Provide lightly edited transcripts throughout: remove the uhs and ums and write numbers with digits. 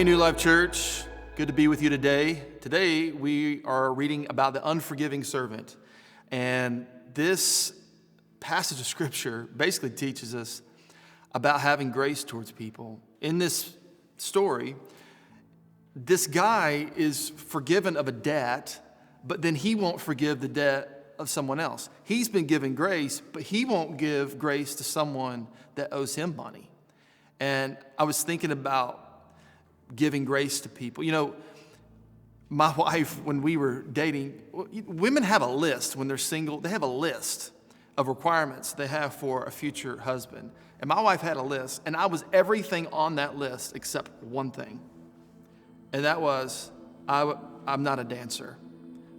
Well, hey, New Life Church, good to be with you today. Today, we are reading about the unforgiving servant. And this passage of Scripture basically teaches us about having grace towards people. In this story, this guy is forgiven of a debt, but then he won't forgive the debt of someone else. He's been given grace, but he won't give grace to someone that owes him money. And I was thinking about giving grace to people. You know, my wife, when we were dating, women have a list when they're single. They have a list of requirements they have for a future husband. And my wife had a list, and I was everything on that list except one thing. And that was, I'm not a dancer.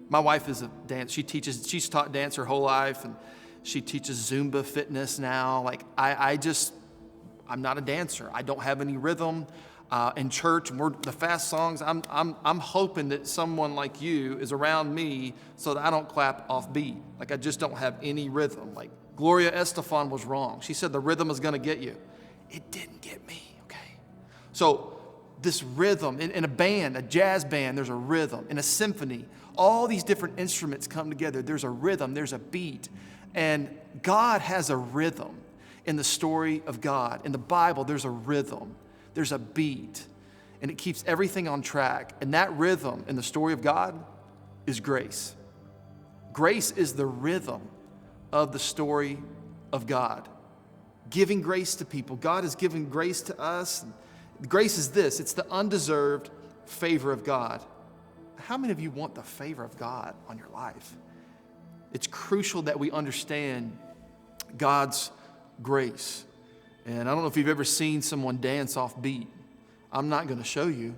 My wife is a dancer. She's taught dance her whole life, and she teaches Zumba fitness now. Like, I'm not a dancer. I don't have any rhythm. In church, and the fast songs, I'm hoping that someone like you is around me so that I don't clap off beat. Like, I just don't have any rhythm. Like, Gloria Estefan was wrong. She said the rhythm is going to get you. It didn't get me, okay? So this rhythm, in a band, a jazz band, there's a rhythm. In a symphony, all these different instruments come together. There's a rhythm, there's a beat. And God has a rhythm in the story of God. In the Bible, there's a rhythm. There's a beat, and it keeps everything on track. And that rhythm in the story of God is grace. Grace is the rhythm of the story of God. Giving grace to people. God is giving grace to us. Grace is this. It's the undeserved favor of God. How many of you want the favor of God on your life? It's crucial that we understand God's grace. And I don't know if you've ever seen someone dance off beat. I'm not going to show you,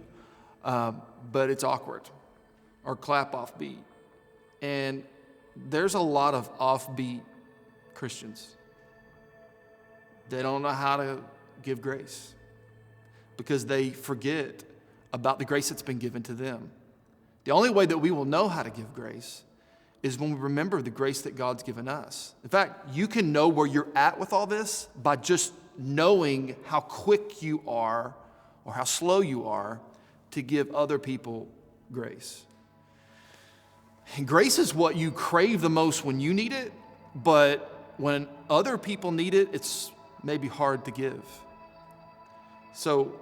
but it's awkward. Or clap off beat. And there's a lot of offbeat Christians. They don't know how to give grace because they forget about the grace that's been given to them. The only way that we will know how to give grace is when we remember the grace that God's given us. In fact, you can know where you're at with all this by just knowing how quick you are or how slow you are to give other people grace. And grace is what you crave the most when you need it, but when other people need it, it's maybe hard to give. So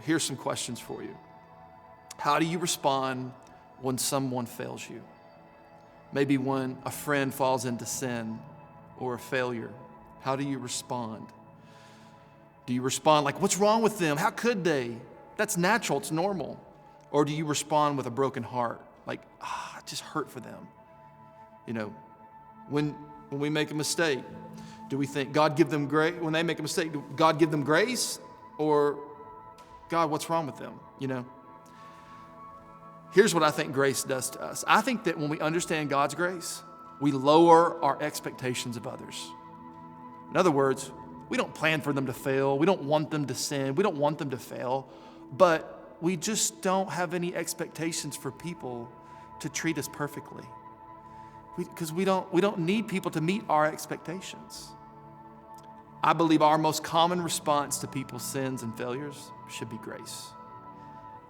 here's some questions for you. How do you respond when someone fails you? Maybe when a friend falls into sin or a failure. How do you respond? Do you respond like, what's wrong with them? How could they? That's natural, it's normal. Or do you respond with a broken heart? Like, I just hurt for them. You know, when we make a mistake, do we think God give them grace? When they make a mistake, do God give them grace? Or God, what's wrong with them? You know? Here's what I think grace does to us. I think that when we understand God's grace, we lower our expectations of others. In other words, we don't plan for them to fail. We don't want them to sin. We don't want them to fail. But we just don't have any expectations for people to treat us perfectly. Because we don't need people to meet our expectations. I believe our most common response to people's sins and failures should be grace.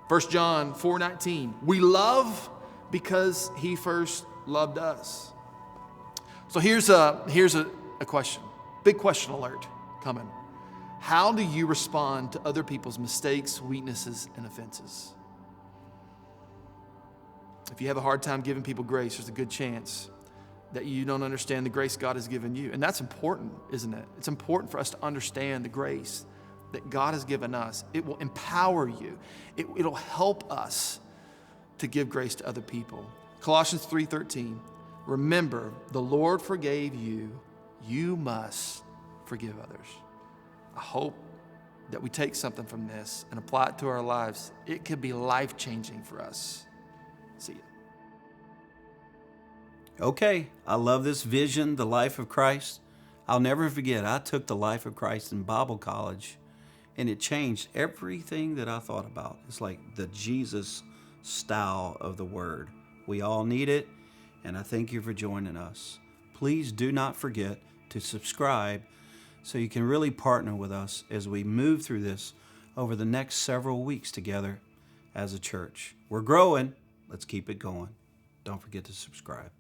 1 John 4:19, we love because he first loved us. So here's a question. Big question alert coming. How do you respond to other people's mistakes, weaknesses, and offenses? If you have a hard time giving people grace, there's a good chance that you don't understand the grace God has given you. And that's important, isn't it? It's important for us to understand the grace that God has given us. It will empower you. It'll help us to give grace to other people. Colossians 3:13, remember, the Lord forgave you. You must forgive others. I hope that we take something from this and apply it to our lives. It could be life-changing for us. See you. Okay, I love this vision, the life of Christ. I'll never forget, I took the life of Christ in Bible college, and it changed everything that I thought about. It's like the Jesus style of the word. We all need it, and I thank you for joining us. Please do not forget to subscribe so you can really partner with us as we move through this over the next several weeks together as a church. We're growing. Let's keep it going. Don't forget to subscribe.